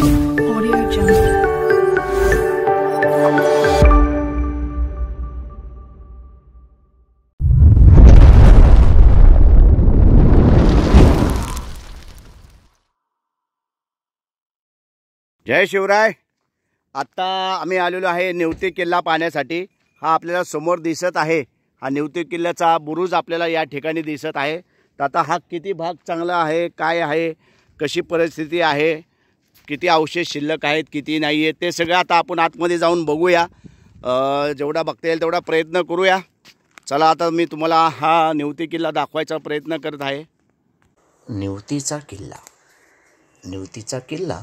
Audio Jungle. जय शिवराय। आता आम्ही आलेलो आहे नेवती किल्ला पाहण्यासाठी। हा आपल्याला समोर दिसत आहे, हा नेवती किल्ल्याचा बुरुज आपल्याला या ठिकाणी दिसत आहे। तर आता हा किती भाग चांगला आहे, काय आहे, कशी परिस्थिती आहे, किती अवशेष शिल्लक आहेत, किती नाही आहेत, ते सगळं आता आपण आतमध्ये जाऊन बघूया। जेवढा बघता येईल तेवढा प्रयत्न करूया। चला आता मी तुम्हाला हा नेवती किल्ला दाखवायचा प्रयत्न करत आहे। नेवतीचा किल्ला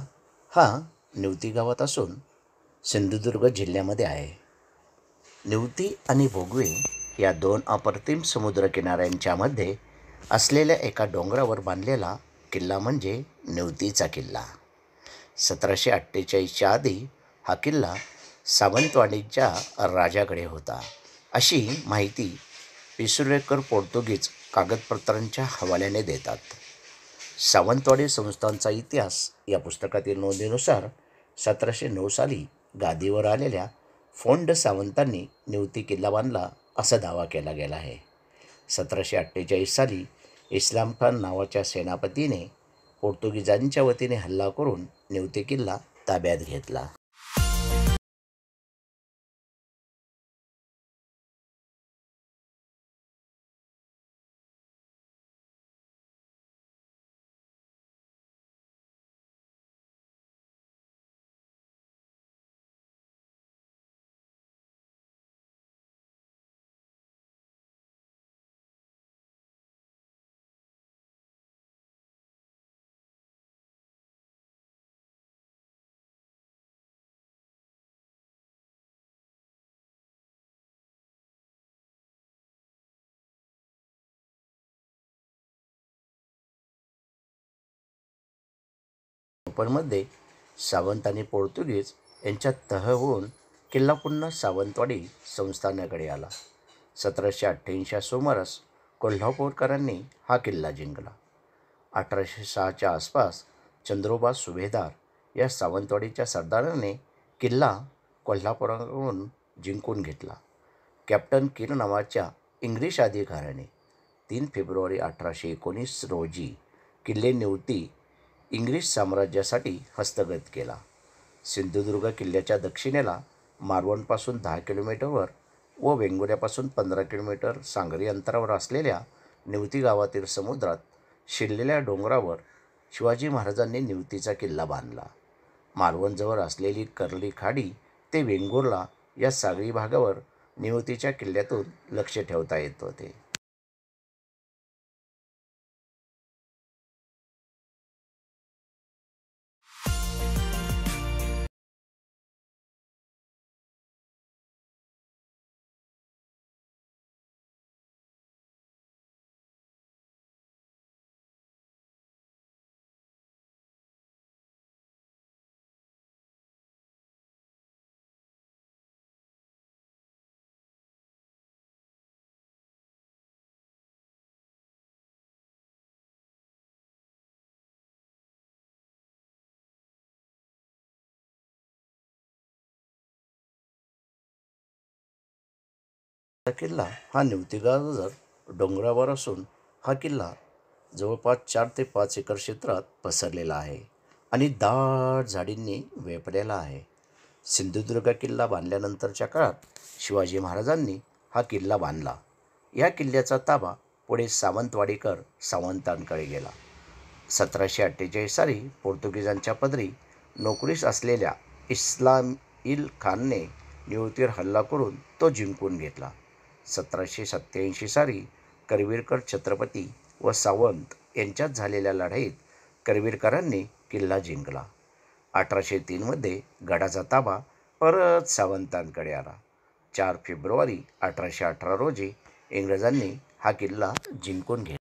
हा नेवती गावात असून सिंधुदुर्ग जिल्ह्यामध्ये आहे। नेवती आणि भोगवे या दोन अप्रतिम समुद्रकिनाऱ्यांच्या मध्ये असलेल्या एका डोंगरावर बांधलेला किल्ला म्हणजे नेवतीचा किल्ला। 1748च्या आधी हा किल्ला सावंतवाडीच्या राजाकडे होता, अशी माहिती पिसुर्वेकर पोर्तुगीज कागदपत्रांच्या हवाल्याने देतात। सावंतवाडी संस्थांचा इतिहास या पुस्तकातील नोंदीनुसार 1709 साली गादीवर आलेल्या फोंड सावंतांनी नेवती किल्ला बांधला असा दावा केला गेला आहे। 1748 साली इस्लाम खान नावाच्या सेनापतीने पोर्तुगीजांच्या वतीने हल्ला करून नेवती किल्ला ताब्यात घेतला। मध्ये सावंत आणि पोर्तुगीज यांच्यात तह होऊन किल्ला पुन्हा सावंतवाडी संस्थानाकडे आला। 1788च्या सुमारास कोल्हापूरकरांनी हा किल्ला जिंकला। 1806च्या आसपास चंद्रोबा सुभेदार या सावंतवाडीच्या सरदाराने किल्ला कोल्हापुराकडून जिंकून घेतला। कॅप्टन किर नावाच्या इंग्लिश अधिकाऱ्याने 3 फेब्रुवारी 1819 रोजी किल्ले नेवती इंग्लिश साम्राज्यासाठी हस्तगत केला। सिंधुदुर्ग किल्ल्याच्या दक्षिणेला मालवणपासून 10 किलोमीटरवर व वेंगुर्ल्यापासून 15 किलोमीटर सागरी अंतरावर असलेल्या नेवती गावातील समुद्रात शिरलेल्या डोंगरावर शिवाजी महाराजांनी नेवतीचा किल्ला बांधला। मालवणजवळ असलेली कर्ली खाडी ते वेंगुर्ला या सागरी भागावर नेवतीच्या किल्ल्यातून लक्ष ठेवता येत होते। किल्ला हा नेवती गावाजवळ डोंगरावर असून हा किल्ला जवळपास 4 ते 5 एकर क्षेत्रात पसरलेला आहे आणि दाट झाडींनी व्यापलेला आहे। सिंधुदुर्ग किल्ला बांधल्यानंतरच्या काळात शिवाजी महाराजांनी हा किल्ला बांधला। या किल्ल्याचा ताबा पुढे सावंतवाडीकर सावंतांकडे गेला। 1748 साली पोर्तुगीजांच्या पदरी नोकरीस असलेल्या इस्माईल खानने नेवतीवर हल्ला करून तो जिंकून घेतला। 1787 साली करवीरकर छत्रपती व सावंत यांच्यात झालेल्या लढाईत करवीरकरांनी किल्ला जिंकला। 1803 मध्ये गडाचा ताबा परत सावंतांकडे आला। 4 फेब्रुवारी 1818 रोजी इंग्रजांनी हा किल्ला जिंकून घेतला।